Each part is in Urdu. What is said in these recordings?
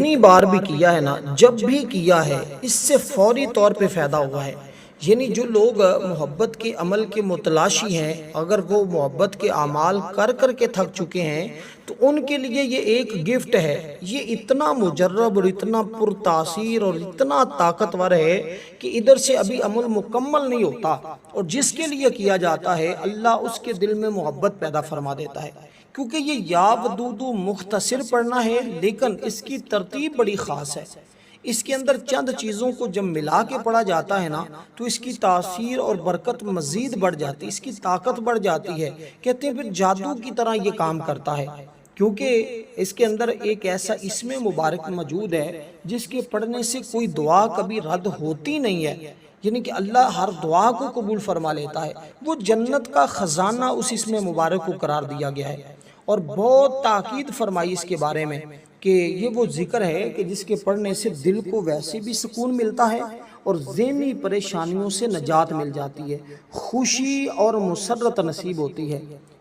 جتنی بار بھی کیا ہے نا، جب بھی کیا ہے، اس سے فوری طور پہ فائدہ ہوا ہے۔ یعنی جو لوگ محبت کے عمل کے متلاشی ہیں، اگر وہ محبت کے اعمال کر کر کے تھک چکے ہیں تو ان کے لیے یہ ایک گفٹ ہے۔ یہ اتنا مجرب اور اتنا پرتاثیر اور اتنا طاقتور ہے کہ ادھر سے ابھی عمل مکمل نہیں ہوتا، اور جس کے لیے کیا جاتا ہے اللہ اس کے دل میں محبت پیدا فرما دیتا ہے۔ کیونکہ یہ یا ودودو مختصر پڑھنا ہے، لیکن اس کی ترتیب بڑی خاص ہے۔ اس کے اندر چند چیزوں کو جب ملا کے پڑھا جاتا ہے نا تو اس کی تاثیر اور برکت مزید بڑھ جاتی ہے، اس کی طاقت بڑھ جاتی ہے۔ کہتے ہیں پھر جادو کی طرح یہ کام کرتا ہے، کیونکہ اس کے اندر ایک ایسا اسم مبارک موجود ہے جس کے پڑھنے سے کوئی دعا کبھی رد ہوتی نہیں ہے، یعنی کہ اللہ ہر دعا کو قبول فرما لیتا ہے۔ وہ جنت کا خزانہ اس اسم مبارک کو قرار دیا گیا ہے، اور بہت تاکید فرمائی اس کے بارے میں کہ یہ وہ ذکر ہے کہ جس کے پڑھنے سے دل کو ویسے بھی سکون ملتا ہے اور ذہنی پریشانیوں سے نجات مل جاتی ہے، خوشی اور مسرت نصیب ہوتی ہے۔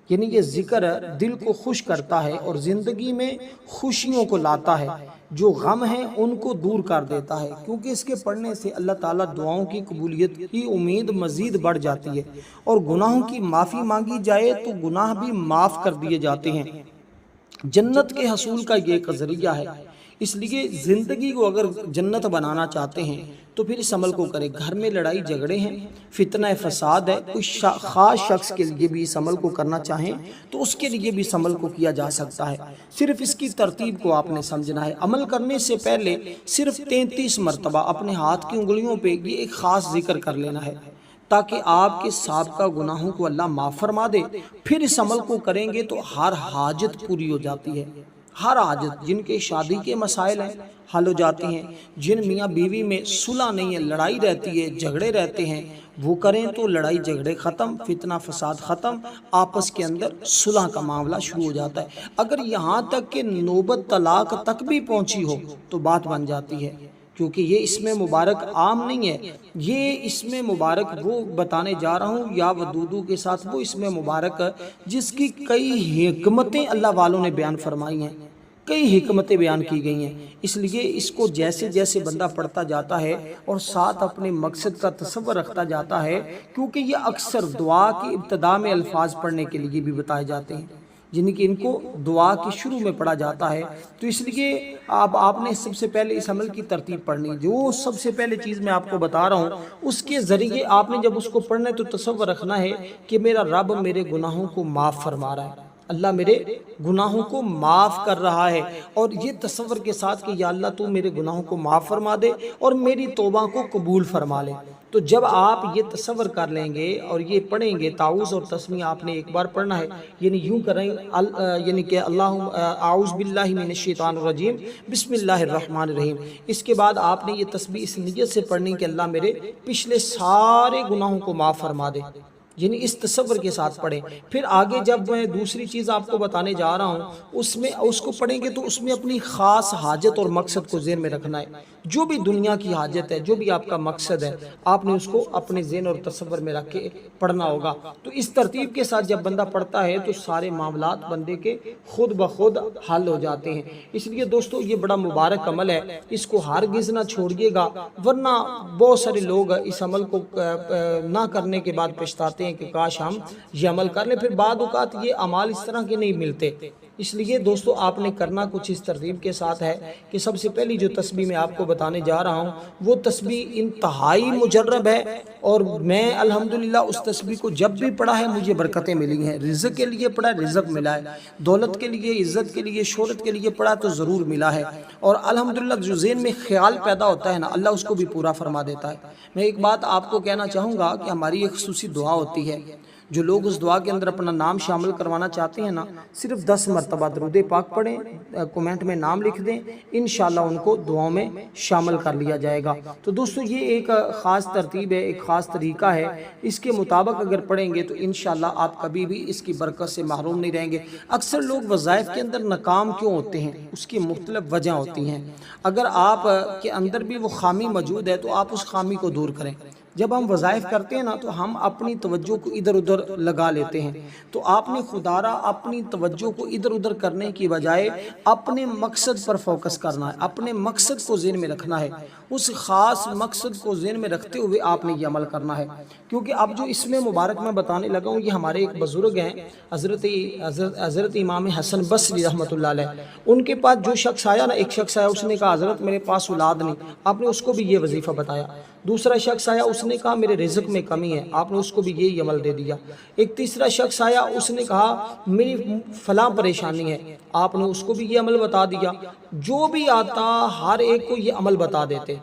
یعنی یہ ذکر دل کو خوش کرتا ہے اور زندگی میں خوشیوں کو لاتا ہے، جو غم ہیں ان کو دور کر دیتا ہے، کیونکہ اس کے پڑھنے سے اللہ تعالیٰ دعاؤں کی قبولیت کی امید مزید بڑھ جاتی ہے، اور گناہوں کی معافی مانگی جائے تو گناہ بھی معاف کر دیے جاتے ہیں۔ جنت کے حصول کا یہ ایک ذریعہ ہے، اس لیے زندگی کو اگر جنت بنانا چاہتے ہیں تو پھر اس عمل کو کریں۔ گھر میں لڑائی جھگڑے ہیں، فتنہ فساد ہے، کوئی خاص شخص کے لیے بھی اس عمل کو کرنا چاہیں تو اس کے لیے بھی اس عمل کو کیا جا سکتا ہے۔ صرف اس کی ترتیب کو آپ نے سمجھنا ہے۔ عمل کرنے سے پہلے صرف 33 مرتبہ اپنے ہاتھ کی انگلیوں پہ یہ ایک خاص ذکر کر لینا ہے، تاکہ آپ کے سابقہ گناہوں کو اللہ معاف فرما دے۔ پھر اس عمل کو کریں گے تو ہر حاجت پوری ہو جاتی ہے۔ ہر حاجت، جن کے شادی کے مسائل ہیں حل ہو جاتی ہیں، جن میاں بیوی میں صلح نہیں ہے، لڑائی رہتی ہے، جھگڑے رہتے ہیں، وہ کریں تو لڑائی جھگڑے ختم، فتنہ فساد ختم، آپس کے اندر صلح کا معاملہ شروع ہو جاتا ہے۔ اگر یہاں تک کہ نوبت طلاق تک بھی پہنچی ہو تو بات بن جاتی ہے، کیونکہ یہ اسم مبارک عام نہیں ہے۔ یہ اسم مبارک وہ بتانے جا رہا ہوں یا ودودو کے ساتھ وہ اسم مبارک جس کی کئی حکمتیں اللہ والوں نے بیان فرمائی ہیں، کئی حکمتیں بیان کی گئی ہیں۔ اس لیے اس کو جیسے جیسے بندہ پڑھتا جاتا ہے اور ساتھ اپنے مقصد کا تصور رکھتا جاتا ہے، کیونکہ یہ اکثر دعا کی ابتدا میں الفاظ پڑھنے کے لیے بھی بتائے جاتے ہیں، جن کی ان کو دعا کی شروع میں پڑھا جاتا ہے، تو اس لیے آپ نے سب سے پہلے اس عمل کی ترتیب پڑھنی ہے۔ جو سب سے پہلے چیز میں آپ کو بتا رہا ہوں، اس کے ذریعے آپ نے جب اس کو پڑھنا ہے تو تصور رکھنا ہے کہ میرا رب میرے گناہوں کو معاف فرما رہا ہے، اللہ میرے گناہوں کو معاف کر رہا ہے، اور یہ تصور کے ساتھ کہ یا اللہ تو میرے گناہوں کو معاف فرما دے اور میری توبہ کو قبول فرما لے۔ تو جب آپ یہ تصور کر لیں گے اور یہ پڑھیں گے، تعوذ اور تسمیہ آپ نے ایک بار پڑھنا ہے، یعنی یوں کریں، یعنی کہ اللہ اعوذ باللہ من الشیطان الرجیم بسم اللہ الرحمن الرحیم۔ اس کے بعد آپ نے یہ تسبیح اس نیت سے پڑھنی کہ اللہ میرے پچھلے سارے گناہوں کو معاف فرما دے، یعنی اس تصور کے ساتھ پڑھیں۔ پھر آگے جب میں دوسری چیز آپ کو بتانے جا رہا ہوں اس کو پڑھیں گے تو اس میں اپنی خاص حاجت اور مقصد کو ذہن میں رکھنا ہے۔ جو بھی دنیا کی حاجت ہے، جو بھی آپ کا مقصد ہے، آپ نے اس کو اپنے ذہن اور تصور میں رکھ کے پڑھنا ہوگا۔ تو اس ترتیب کے ساتھ جب بندہ پڑھتا ہے تو سارے معاملات بندے کے خود بخود حل ہو جاتے ہیں۔ اس لیے دوستو یہ بڑا مبارک عمل ہے، اس کو ہرگز نہ چھوڑیے گا، ورنہ بہت سارے لوگ اس عمل کو نہ کرنے کے بعد پچھتاتے ہیں کہ کاش ہم یہ عمل کر لیں۔ پھر بعد اوقات یہ اعمال اس طرح کے نہیں ملتے۔ اس لیے دوستو آپ نے کرنا کچھ اس ترتیب کے ساتھ ہے کہ سب سے پہلی جو تسبیح میں آپ کو بتانے جا رہا ہوں وہ تسبیح انتہائی مجرب ہے، اور میں الحمدللہ اس تسبیح کو جب بھی پڑھا ہے مجھے برکتیں ملی ہیں۔ رزق کے لیے پڑھا ہے، رزق ملا ہے، دولت کے لیے، عزت کے لیے، شہرت کے لیے پڑھا تو ضرور ملا ہے، اور الحمدللہ جو ذہن میں خیال پیدا ہوتا ہے نا اللہ اس کو بھی پورا فرما دیتا ہے۔ میں ایک بات آپ کو کہنا چاہوں گا کہ ہماری ایک خصوصی دعا ہوتی ہے، جو لوگ اس دعا کے اندر اپنا نام شامل کروانا چاہتے ہیں نا، صرف 10 مرتبہ درود پاک پڑھیں، کومنٹ میں نام لکھ دیں، انشاءاللہ ان کو دعاؤں میں شامل کر لیا جائے گا۔ تو دوستو یہ ایک خاص ترتیب ہے، ایک خاص طریقہ ہے، اس کے مطابق اگر پڑھیں گے تو انشاءاللہ آپ کبھی بھی اس کی برکت سے محروم نہیں رہیں گے۔ اکثر لوگ وظائف کے اندر ناکام کیوں ہوتے ہیں؟ اس کی مختلف وجہ ہوتی ہیں۔ اگر آپ کے اندر بھی وہ خامی موجود ہے تو آپ اس خامی کو دور کریں۔ جب ہم وظائف کرتے ہیں نا تو ہم اپنی توجہ کو ادھر ادھر لگا لیتے ہیں، تو آپ نے خدا را اپنی توجہ کو ادھر ادھر کرنے کی بجائے اپنے مقصد پر فوکس کرنا ہے، اپنے مقصد کو ذہن میں رکھنا ہے، اس خاص مقصد کو ذہن میں رکھتے ہوئے آپ نے یہ عمل کرنا ہے۔ کیونکہ اب جو اس میں مبارک میں بتانے لگا ہوں، یہ ہمارے ایک بزرگ ہیں حضرت امام حسن بصری رحمۃ اللہ علیہ، ان کے پاس جو شخص آیا نا، ایک شخص آیا، اس نے کہا حضرت میرے پاس اولاد نہیں، آپ نے اس کو بھی یہ وظیفہ بتایا۔ دوسرا شخص آیا، اس نے کہا میرے رزق میں کمی ہے، آپ نے اس کو بھی یہی عمل دے دیا۔ ایک تیسرا شخص آیا، اس نے کہا میری فلاں پریشانی ہے، آپ نے اس کو بھی یہ عمل بتا دیا۔ جو بھی آتا ہر ایک کو یہ عمل بتا دیتے،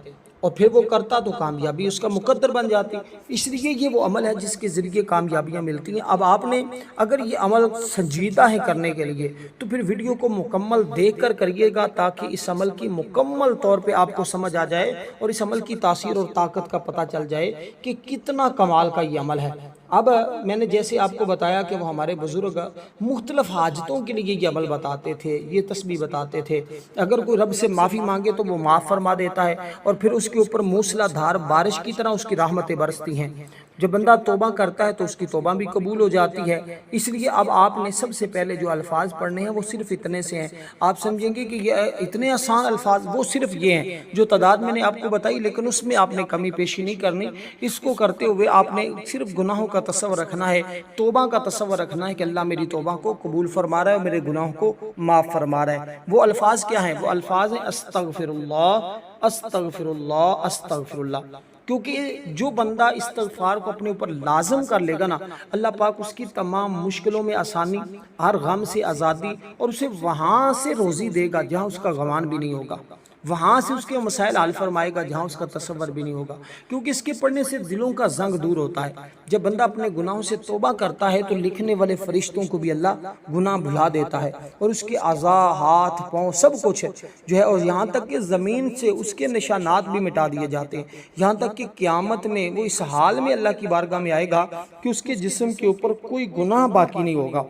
اور پھر وہ کرتا تو کامیابی اس کا مقدر بن جاتی۔ اس لیے یہ وہ عمل ہے جس کے ذریعے کامیابیاں ملتی ہیں۔ اب آپ نے اگر یہ عمل سنجیدہ ہے کرنے کے لیے تو پھر ویڈیو کو مکمل دیکھ کر کریے گا، تاکہ اس عمل کی مکمل طور پہ آپ کو سمجھ آ جائے اور اس عمل کی تاثیر اور طاقت کا پتہ چل جائے کہ کتنا کمال کا یہ عمل ہے۔ اب میں نے جیسے آپ کو بتایا کہ وہ ہمارے بزرگ مختلف حاجتوں کے لیے یہ عمل بتاتے تھے، یہ تسبیح بتاتے تھے۔ اگر کوئی رب سے معافی مانگے تو وہ معاف فرما دیتا ہے، اور پھر اس کے اوپر موسلا دھار بارش کی طرح اس کی رحمتیں برستی ہیں۔ جب بندہ توبہ کرتا ہے تو اس کی توبہ بھی قبول ہو جاتی ہے۔ اس لیے اب آپ نے سب سے پہلے جو الفاظ پڑھنے ہیں وہ صرف اتنے سے ہیں۔ آپ سمجھیں گے کہ یہ اتنے آسان الفاظ، وہ صرف یہ ہیں جو تعداد میں نے آپ کو بتائی، لیکن اس میں آپ نے کمی پیشی نہیں کرنی۔ اس کو کرتے ہوئے آپ نے صرف گناہوں کا تصور رکھنا ہے، توبہ کا تصور رکھنا ہے کہ اللہ میری توبہ کو قبول فرما رہا ہے، میرے گناہوں کو معاف فرما رہا ہے۔ وہ الفاظ کیا ہیں؟ وہ الفاظ ہیں استغفر اللہ، استغفر اللہ، استغفر اللہ۔ کیونکہ جو بندہ استغفار کو اپنے اوپر لازم کر لے گا نا، اللہ پاک اس کی تمام مشکلوں میں آسانی، ہر غم سے آزادی، اور اسے وہاں سے روزی دے گا جہاں اس کا گمان بھی نہیں ہوگا، وہاں سے اس کے مسائل حل فرمائے گا جہاں اس کا تصور بھی نہیں ہوگا۔ کیونکہ اس کے پڑھنے سے دلوں کا زنگ دور ہوتا ہے۔ جب بندہ اپنے گناہوں سے توبہ کرتا ہے تو لکھنے والے فرشتوں کو بھی اللہ گناہ بھلا دیتا ہے، اور اس کے اعضاء، ہاتھ، پاؤں، سب کچھ جو ہے، اور یہاں تک کہ زمین سے اس کے نشانات بھی مٹا دیے جاتے ہیں۔ یہاں تک کہ قیامت میں وہ اس حال میں اللہ کی بارگاہ میں آئے گا کہ اس کے جسم کے اوپر کوئی گناہ باقی نہیں ہوگا۔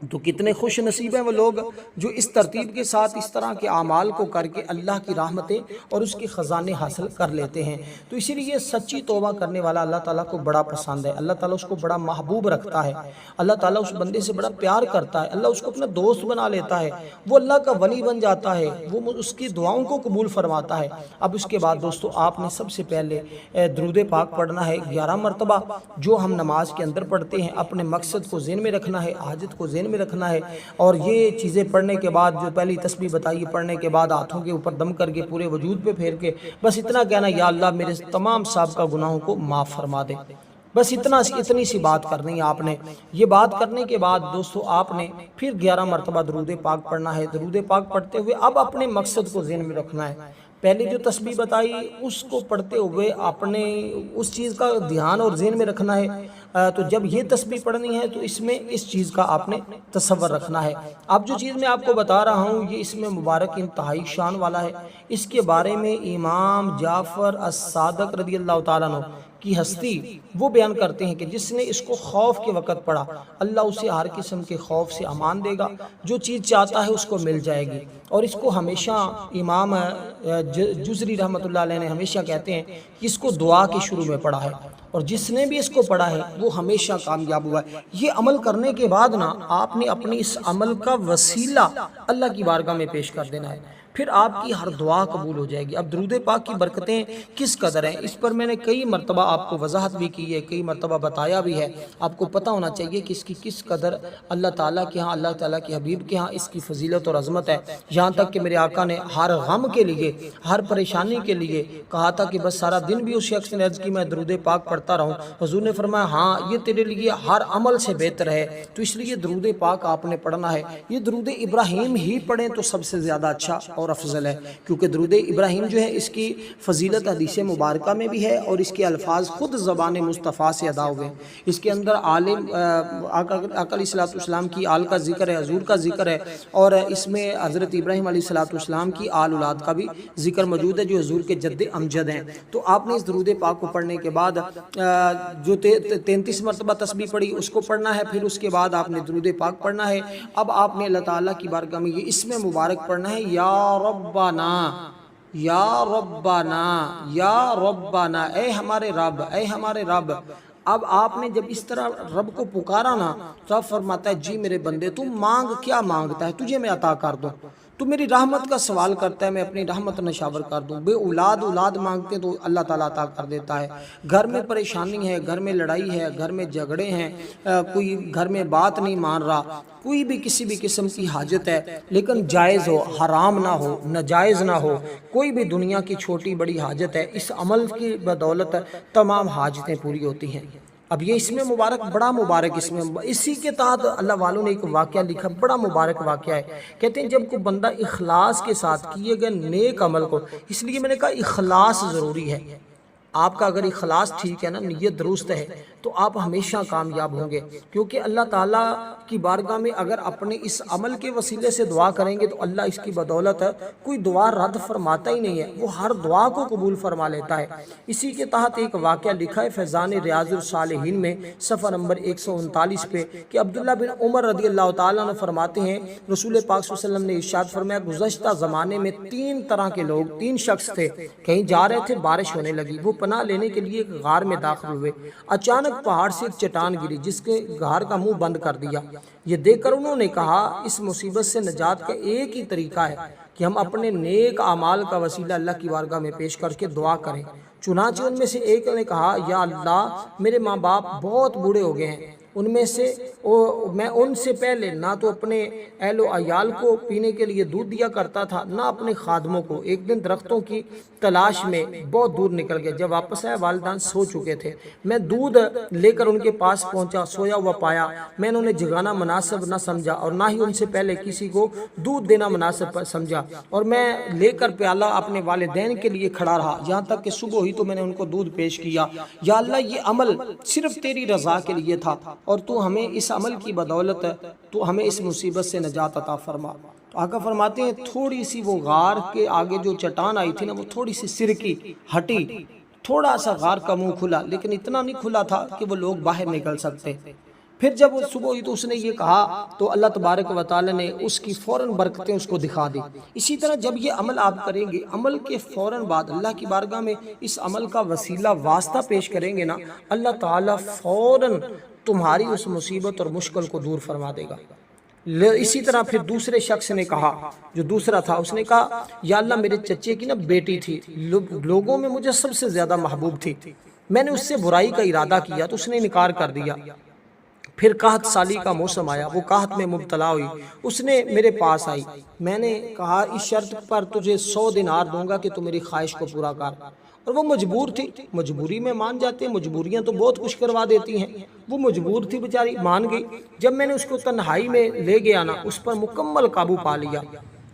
تو کتنے خوش نصیب ہیں وہ لوگ جو اس ترتیب کے ساتھ اس طرح کے اعمال کو کر کے اللہ کی رحمتیں اور اس کے خزانے حاصل کر لیتے ہیں۔ تو اسی لیے سچی توبہ کرنے والا اللہ تعالیٰ کو بڑا پسند ہے، اللہ تعالیٰ اس کو بڑا محبوب رکھتا ہے، اللہ تعالیٰ اس بندے سے بڑا پیار کرتا ہے، اللہ اس کو اپنا دوست بنا لیتا ہے، وہ اللہ کا ولی بن جاتا ہے، وہ اس کی دعاؤں کو قبول فرماتا ہے۔ اب اس کے بعد دوستو آپ نے سب سے پہلے درود پاک پڑھنا ہے 11 مرتبہ، جو ہم نماز کے اندر پڑھتے ہیں۔ اپنے مقصد کو ذہن میں رکھنا ہے، حاجت کو ذہن میں رکھنا ہے، اور یہ چیزیں پڑھنے کے بعد جو پہلی تسبیح بتائی، پڑھنے کے بعد ہاتھوں کے اوپر دم کر کے پورے وجود پہ پھیر کے بس اتنا کہنا، یا اللہ میرے تمام سابقہ گناہوں کو معاف فرما دے۔ بس اتنی سی بات کرنی ہے آپ نے۔ یہ بات کرنے کے بعد دوستو آپ نے پھر 11 مرتبہ درود پاک پڑھنا ہے۔ درود پاک پڑھتے ہوئے اب اپنے مقصد کو ذہن میں رکھنا ہے۔ پہلے جو تسبیح بتائی اس کو پڑھتے ہوئے اپنے اس چیز کا دھیان اور ذہن میں رکھنا ہے۔ تو جب یہ تسبیح پڑھنی ہے تو اس میں اس چیز کا آپ نے تصور رکھنا ہے۔ اب جو چیز میں آپ کو بتا رہا ہوں یہ اس میں مبارک انتہائی شان والا ہے۔ اس کے بارے میں امام جعفر الصادق رضی اللہ تعالیٰ عنہ کی ہستی وہ بیان کرتے ہیں کہ جس نے اس کو خوف کے وقت پڑھا، اللہ اسے ہر قسم کے خوف سے امان دے گا، جو چیز چاہتا ہے اس کو مل جائے گی۔ اور اس کو ہمیشہ امام جزری رحمۃ اللہ علیہ نے ہمیشہ کہتے ہیں کہ اس کو دعا کے شروع میں پڑھا ہے، اور جس نے بھی اس کو پڑھا ہے وہ ہمیشہ کامیاب ہوا ہے۔ یہ عمل کرنے کے بعد نا آپ نے اپنی اس عمل کا وسیلہ اللہ کی بارگاہ میں پیش کر دینا ہے، پھر آپ کی ہر دعا قبول ہو جائے گی۔ اب درود پاک کی برکتیں کس قدر ہیں اس پر میں نے کئی مرتبہ آپ کو وضاحت بھی کی ہے، کئی مرتبہ بتایا بھی ہے۔ آپ کو پتہ ہونا چاہیے کہ اس کی کس قدر اللہ تعالیٰ کے ہاں، اللہ تعالیٰ کے حبیب کے ہاں اس کی فضیلت اور عظمت ہے۔ یہاں تک کہ میرے آقا نے ہر غم کے لیے، ہر پریشانی کے لیے کہا تھا کہ بس سارا دن بھی اس شخص نے عرض کی میں درود پاک پڑھتا رہوں، حضور نے فرمایا ہاں یہ تیرے لیے ہر عمل سے بہتر ہے، تو اس لیے درود پاک آپ نے پڑھنا ہے۔ یہ درود ابراہیم ہی پڑھیں تو سب سے زیادہ اچھا اور افضل ہے، کیونکہ درود ابراہیم جو ہے اس کی فضیلت حدیث مبارکہ میں بھی ہے، اور اس کے الفاظ خود زبان مصطفیٰ سے ادا ہوئے۔ اس کے اندر آقا علیہ السلام کی آل کا ذکر ہے، حضور کا ذکر ہے، اور اس میں حضرت ابراہیم علیہ السلام کی آل اولاد کا بھی ذکر موجود ہے جو حضور کے جد امجد ہیں۔ تو آپ نے اس درود پاک کو پڑھنے کے بعد جو 33 مرتبہ تسبیح پڑھی اس کو پڑھنا ہے، پھر اس کے بعد آپ نے درود پاک پڑھنا ہے۔ اب آپ نے اللہ تعالیٰ کی بارگاہ میں یہ اسم مبارک پڑھنا ہے، یا ربنا، یا ربنا، یا ربنا، اے ہمارے رب، اے ہمارے رب۔ اب آپ نے جب اس طرح رب کو پکارا نا تو اب فرماتا ہے جی میرے بندے تو مانگ، کیا مانگتا ہے، تجھے میں عطا کر دوں۔ تو میری رحمت کا سوال کرتا ہے، میں اپنی رحمت نشاور کر دوں۔ بے اولاد مانگتے تو اللہ تعالیٰ عطا کر دیتا ہے۔ گھر میں پریشانی ہے، گھر میں لڑائی ہے، گھر میں جھگڑے ہیں، کوئی گھر میں بات نہیں مان رہا، کوئی بھی کسی بھی قسم کی حاجت ہے، لیکن جائز ہو، حرام نہ ہو، ناجائز نہ ہو، کوئی بھی دنیا کی چھوٹی بڑی حاجت ہے، اس عمل کی بدولت تمام حاجتیں پوری ہوتی ہیں۔ اب یہ اس میں مبارک، بڑا مبارک اس میں، اسی کے تحت اللہ والوں نے ایک واقعہ لکھا، بڑا مبارک واقعہ ہے۔ کہتے ہیں جب کوئی بندہ اخلاص کے ساتھ کیے گئے نیک عمل کو، اس لیے میں نے کہا اخلاص ضروری ہے۔ آپ کا اگر اخلاص ٹھیک ہے نا، نیت درست ہے، تو آپ ہمیشہ کامیاب ہوں گے، کیونکہ اللہ تعالیٰ کی بارگاہ میں اگر اپنے اس عمل کے وسیلے سے دعا کریں گے تو اللہ اس کی بدولت کوئی دعا رد فرماتا ہی نہیں ہے، وہ ہر دعا کو قبول فرما لیتا ہے۔ اسی کے تحت ایک واقعہ لکھا ہے فیضان ریاض الصالحین میں صفحہ نمبر 139 پہ، کہ عبداللہ بن عمر رضی اللہ تعالیٰ عنہ فرماتے ہیں رسول پاک صلی اللہ علیہ وسلم نے ارشاد فرمایا گزشتہ زمانے میں 3 طرح کے لوگ، 3 شخص تھے، کہیں جا رہے تھے، بارش ہونے لگی، وہ پناہ لینے کے لیے ایک غار میں داخل ہوئے، اچانک پہاڑ سے ایک چٹان گری جس کے غار کا منہ بند کر دیا۔ یہ دیکھ کر انہوں نے کہا اس مصیبت سے نجات کا ایک ہی طریقہ ہے کہ ہم اپنے نیک اعمال کا وسیلہ اللہ کی بارگاہ میں پیش کر کے دعا کریں۔ چنانچہ ان میں سے ایک نے کہا یا اللہ میرے ماں باپ بہت بوڑھے ہو گئے ہیں، ان میں سے میں ان سے پہلے نہ تو اپنے اہل و عیال کو پینے کے لیے دودھ دیا کرتا تھا، نہ اپنے خادموں کو۔ ایک دن درختوں کی تلاش میں بہت دور نکل گیا، جب واپس آیا والدان سو چکے تھے، میں دودھ لے کر ان کے پاس پہنچا، سویا ہوا پایا، میں انہوں نے جگانا مناسب نہ سمجھا اور نہ ہی ان سے پہلے کسی کو دودھ دینا مناسب سمجھا، اور میں لے کر پیالہ اپنے والدین کے لیے کھڑا رہا یہاں تک کہ صبح ہوئی تو میں نے ان کو دودھ پیش کیا۔ یا اللہ یہ عمل صرف تیری رضا کے لیے تھا اور تو ہمیں اس عمل کی بدولت تو ہمیں اس مصیبت سے نجات عطا فرما۔ تو آقا فرماتے ہیں تھوڑی سی وہ غار کے آگے جو چٹان آئی تھی نا، وہ تھوڑی سی سرکی ہٹی، تھوڑا سا غار کا منہ کھلا، لیکن اتنا نہیں کھلا تھا کہ وہ لوگ باہر نکل سکتے۔ پھر جب وہ صبح ہوئی تو اس نے یہ کہا تو اللہ تبارک و تعالی نے اس کی فوراً برکتیں اس کو دکھا دی۔ اسی طرح جب یہ عمل آپ کریں گے، عمل کے فوراً بعد اللہ کی بارگاہ میں اس عمل کا وسیلہ واسطہ پیش کریں گے نا، اللہ تعالیٰ فوراً تمہاری اس مصیبت اور مشکل کو دور فرما دے گا۔ اسی طرح پھر دوسرے شخص نے کہا، جو دوسرا تھا، اس نے کہا یا اللہ میرے چچے کی نا بیٹی تھی، لوگوں میں مجھے سب سے زیادہ محبوب تھی، میں نے اس سے برائی کا ارادہ کیا تو اس نے انکار کر دیا۔ پھر قحط سالی کا موسم آیا، وہ قحط میں مبتلا ہوئی، اس نے میرے پاس آئی، میں نے کہا اس شرط پر تجھے 100 دینار دوں گا کہ تو میری خواہش کو پورا کر، اور وہ مجبور تھی، مجبوری میں مان جاتے ہیں، مجبوریاں تو بہت کچھ کروا دیتی ہیں، وہ مجبور تھی بیچاری، مان گئی۔ جب میں نے اس کو تنہائی میں لے گیا نا، اس پر مکمل قابو پا لیا،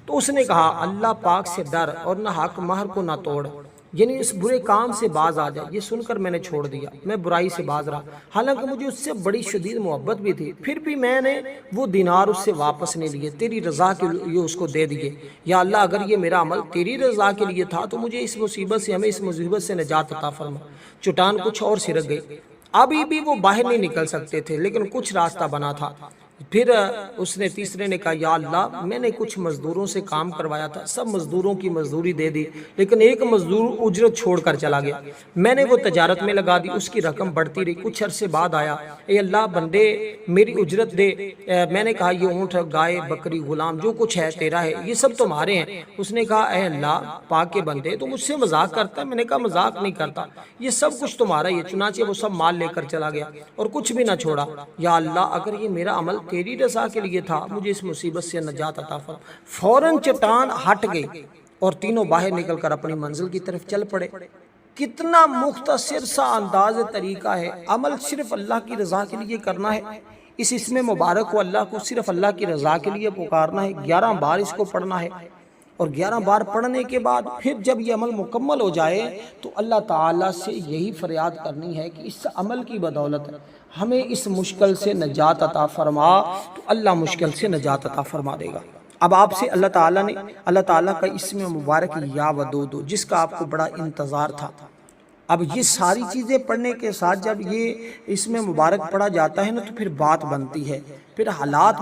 تو اس نے کہا اللہ پاک سے ڈر اور نہ حق مہر کو نہ توڑ، یعنی اس برے کام سے باز آ جائے۔ یہ سن کر میں نے چھوڑ دیا، میں برائی سے باز رہا، حالانکہ مجھے اس سے بڑی شدید محبت بھی تھی، پھر بھی میں نے وہ دینار اس سے واپس نہیں لیے، تیری رضا کے لیے اس کو دے دیے۔ یا اللہ اگر یہ میرا عمل تیری رضا کے لیے تھا تو مجھے اس مصیبت سے، ہمیں اس مصیبت سے نجات عطا فرما۔ چٹان کچھ اور سرک گئی، ابھی بھی وہ باہر نہیں نکل سکتے تھے، لیکن کچھ راستہ بنا تھا۔ پھر اس نے تیسرے نے کہا یا اللہ میں نے کچھ مزدوروں سے کام کروایا تھا، سب مزدوروں کی مزدوری دے دی، لیکن ایک مزدور اجرت چھوڑ کر چلا گیا، میں نے وہ تجارت میں لگا دی، اس کی رقم بڑھتی رہی، کچھ عرصے بعد آیا، اے اللہ بندے میری اجرت دے، میں نے کہا یہ اونٹ گائے بکری غلام جو کچھ ہے تیرا ہے، یہ سب تمہارے ہیں۔ اس نے کہا اے اللہ پاک کے بندے تو مجھ سے مذاق کرتا ہے، میں نے کہا مذاق نہیں کرتا، یہ سب کچھ تمہارا ہی ہے۔ چنانچہ وہ سب مال لے کر چلا گیا اور کچھ بھی نہ چھوڑا۔ یا اللہ اگر یہ میرا عمل تیری رضا کے لیے تھا مجھے اس مصیبت سے نجات عطا فرما۔ فوراً چٹان ہٹ گئی اور تینوں باہر نکل کر اپنی منزل کی طرف چل پڑے۔ کتنا مختصر سا انداز طریقہ ہے، عمل صرف اللہ کی رضا کے لیے کرنا ہے، اس اسم مبارک کو اللہ کو صرف اللہ کی رضا کے لیے پکارنا ہے، 11 بار اس کو پڑھنا ہے، اور 11 بار پڑھنے کے بعد پھر جب یہ عمل مکمل ہو جائے تو اللہ تعالیٰ سے یہی فریاد کرنی ہے کہ اس عمل کی بدولت ہمیں اس مشکل سے نجات عطا فرما، تو اللہ مشکل سے نجات عطا فرما دے گا۔ اب آپ سے اللہ تعالیٰ کا اسم مبارک یا ودود جس کا آپ کو بڑا انتظار تھا، اب یہ ساری چیزیں پڑھنے کے ساتھ جب یہ اسم مبارک پڑھا جاتا ہے نا تو پھر بات بنتی ہے، پھر حالات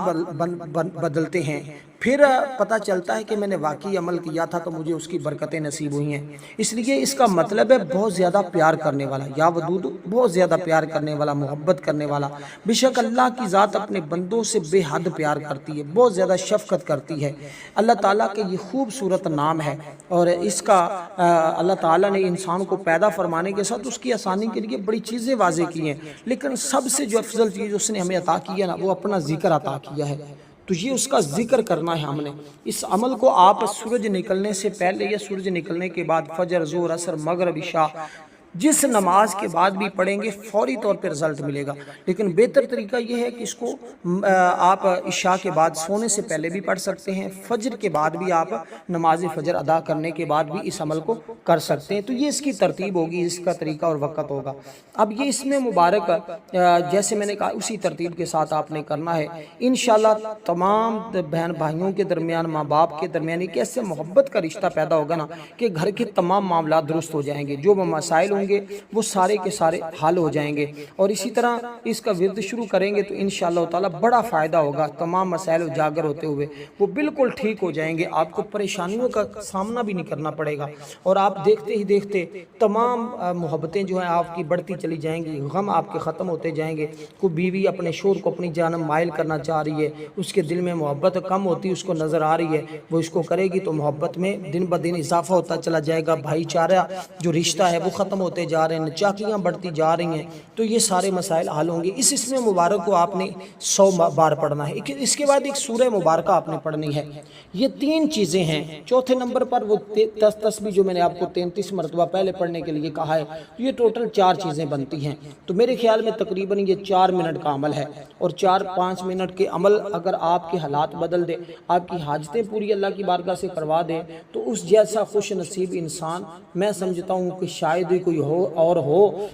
بدلتے ہیں، پھر پتہ چلتا ہے کہ میں نے واقعی عمل کیا تھا تو مجھے اس کی برکتیں نصیب ہوئی ہیں۔ اس لیے اس کا مطلب ہے بہت زیادہ پیار کرنے والا، یا ودود بہت زیادہ پیار کرنے والا، محبت کرنے والا۔ بے شک اللہ کی ذات اپنے بندوں سے بے حد پیار کرتی ہے، بہت زیادہ شفقت کرتی ہے۔ اللہ تعالیٰ کے یہ خوبصورت نام ہے، اور اس کا اللہ تعالیٰ نے انسان کو پیدا فرمانے کے ساتھ اس کی آسانی کے لیے بڑی چیزیں واضح کی ہیں، لیکن سب سے جو افضل چیز اس نے ہمیں عطا کی ہے نا، وہ اپنا ذکر عطا کیا ہے۔ تو یہ اس کا ذکر کرنا ہے ہم نے۔ اس عمل کو آپ سورج نکلنے سے پہلے یا سورج نکلنے کے بعد، فجر، ظہر، عصر، مغرب، عشاء، جس نماز کے بعد بھی پڑھیں گے فوری طور پر رزلٹ ملے گا۔ لیکن بہتر طریقہ یہ ہے کہ اس کو آپ عشاء کے بعد سونے سے پہلے بھی پڑھ سکتے ہیں، فجر کے بعد بھی آپ نماز فجر ادا کرنے کے بعد بھی اس عمل کو کر سکتے ہیں۔ تو یہ اس کی ترتیب ہوگی، اس کا طریقہ اور وقت ہوگا۔ اب یہ اس میں مبارک جیسے میں نے کہا اسی ترتیب کے ساتھ آپ نے کرنا ہے۔ انشاءاللہ تمام بہن بھائیوں کے درمیان، ماں باپ کے درمیان ایک ایسے محبت کا رشتہ پیدا ہوگا نا کہ گھر کے تمام معاملات درست ہو جائیں گے، جو مسائل ہوں گے وہ سارے کے سارے حل ہو جائیں گے۔ اور اسی طرح اس کا ورد شروع کریں گے تو انشاءاللہ تعالی بڑا فائدہ ہوگا، تمام مسائل اجاگر ہوتے ہوئے وہ بالکل ٹھیک ہو جائیں گے، آپ کو پریشانیوں کا سامنا بھی نہیں کرنا پڑے گا، اور آپ دیکھتے ہی دیکھتے تمام محبتیں جو ہیں آپ کی بڑھتی چلی جائیں گی، غم آپ کے ختم ہوتے جائیں گے۔ کوئی بیوی اپنے شوہر کو اپنی جانب مائل کرنا چاہ رہی ہے، اس کے دل میں محبت کم ہوتی، اس کو نظر آ رہی ہے، وہ اس کو کرے گی تو محبت میں دن بدن اضافہ ہوتا چلا جائے گا، بھائی چارہ جو رشتہ ہے وہ ختم ہوتے جا رہے ہیں، نچاکیاں بڑھتی جا رہی ہیں، تو یہ سارے مسائل حل ہوں گے۔ اس میں مبارک کو آپ نے 100 بار پڑھنا ہے۔ اس کے بعد ایک سورہ مبارکہ آپ نے پڑھنی ہے۔ یہ 3 چیزیں ہیں۔ چوتھے نمبر پر وہ تسبیح جو میں نے آپ کو 33 مرتبہ پہلے پڑھنے کے لیے کہا ہے، تو یہ ٹوٹل 4 چیزیں بنتی ہیں۔ تو میرے خیال میں تقریباً یہ 4 منٹ کا عمل ہے، اور 4-5 منٹ کے عمل اگر آپ کے حالات بدل دے، آپ کی حاجتیں پوری اللہ کی بارگاہ سے کروا دے، تو اس جیسا خوش نصیب انسان میں سمجھتا ہوں کہ شاید ہی کوئی ہو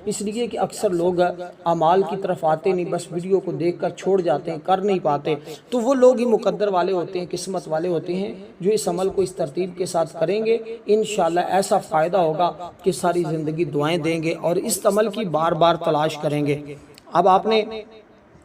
اس لیے کہ اکثر لوگ اعمال کی طرف آتے نہیں، بس ویڈیو کو دیکھ کر چھوڑ جاتے ہیں، کر نہیں پاتے۔ تو وہ لوگ ہی مقدر والے ہوتے ہیں، قسمت والے ہوتے ہیں جو اس عمل کو اس ترتیب کے ساتھ کریں گے۔ انشاءاللہ ایسا فائدہ ہوگا کہ ساری زندگی دعائیں دیں گے اور اس عمل کی بار بار تلاش کریں گے۔ اب آپ نے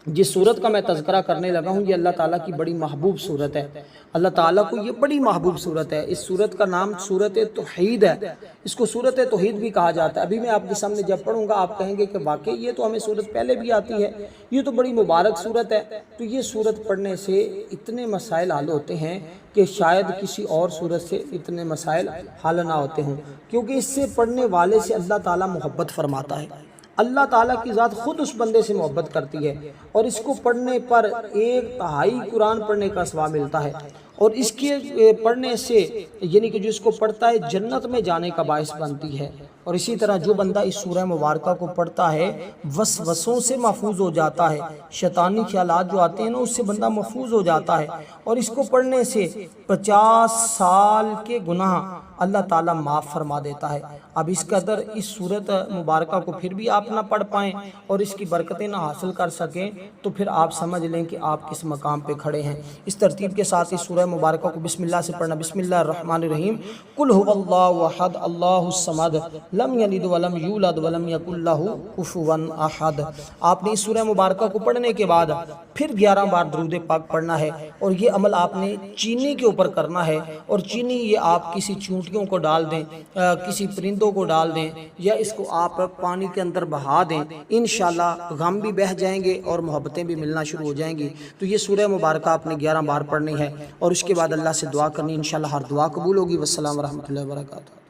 جس صورت کا میں تذکرہ کرنے لگا ہوں، یہ اللہ تعالیٰ کی بڑی محبوب صورت ہے، اللہ تعالیٰ کو یہ بڑی محبوب صورت ہے۔ اس صورت کا نام صورت توحید ہے، اس کو صورت توحید بھی کہا جاتا ہے۔ ابھی میں آپ کے سامنے جب پڑھوں گا آپ کہیں گے کہ واقعی یہ تو ہمیں صورت پہلے بھی آتی ہے، یہ تو بڑی مبارک صورت ہے۔ تو یہ صورت پڑھنے سے اتنے مسائل حل ہوتے ہیں کہ شاید کسی اور صورت سے اتنے مسائل حل نہ ہوتے ہوں، کیونکہ اس سے پڑھنے والے سے اللہ تعالیٰ محبت فرماتا ہے۔ اللہ تعالیٰ کی ذات خود اس بندے سے محبت کرتی ہے، اور اس کو پڑھنے پر 1/3 قرآن پڑھنے کا ثواب ملتا ہے، اور اس کے پڑھنے سے یعنی کہ جو اس کو پڑھتا ہے جنت میں جانے کا باعث بنتی ہے۔ اور اسی طرح جو بندہ اس سورہ مبارکہ کو پڑھتا ہے وسوسوں سے محفوظ ہو جاتا ہے، شیطانی خیالات جو آتے ہیں نا اس سے بندہ محفوظ ہو جاتا ہے، اور اس کو پڑھنے سے 50 سال کے گناہ اللہ تعالیٰ معاف فرما دیتا ہے۔ اب اس قدر اس سورت مبارکہ کو پھر بھی آپ نہ پڑھ پائیں اور اس کی برکتیں نہ حاصل کر سکیں تو پھر آپ سمجھ لیں کہ آپ کس مقام پہ کھڑے ہیں۔ اس ترتیب کے ساتھ اس سورہ مبارکہ کو بسم اللہ سے پڑھنا۔ بسم اللہ الرحمن الرحیم۔ قل هو اللہ احد اللہ الصمد لم یلد ولم یولد ولم یکن لہ کفوا احد۔ آپ نے اس سورہ مبارکہ کو پڑھنے کے بعد پھر 11 بار درود پاک پڑھنا ہے، اور یہ عمل آپ نے چینی کے اوپر کرنا ہے، اور چینی یہ آپ کسی چونٹیوں کو ڈال دیں، کسی پرندوں کو ڈال دیں، یا اس کو آپ پانی کے اندر بہا دیں، انشاءاللہ غم بھی بہہ جائیں گے اور محبتیں بھی ملنا شروع ہو جائیں گی۔ تو یہ سورہ مبارکہ آپ نے 11 بار پڑھنی ہے، اور اس کے بعد اللہ سے دعا کرنی، انشاءاللہ ہر دعا قبول ہوگی۔ والسلام ورحمۃ اللہ وبرکاتہ۔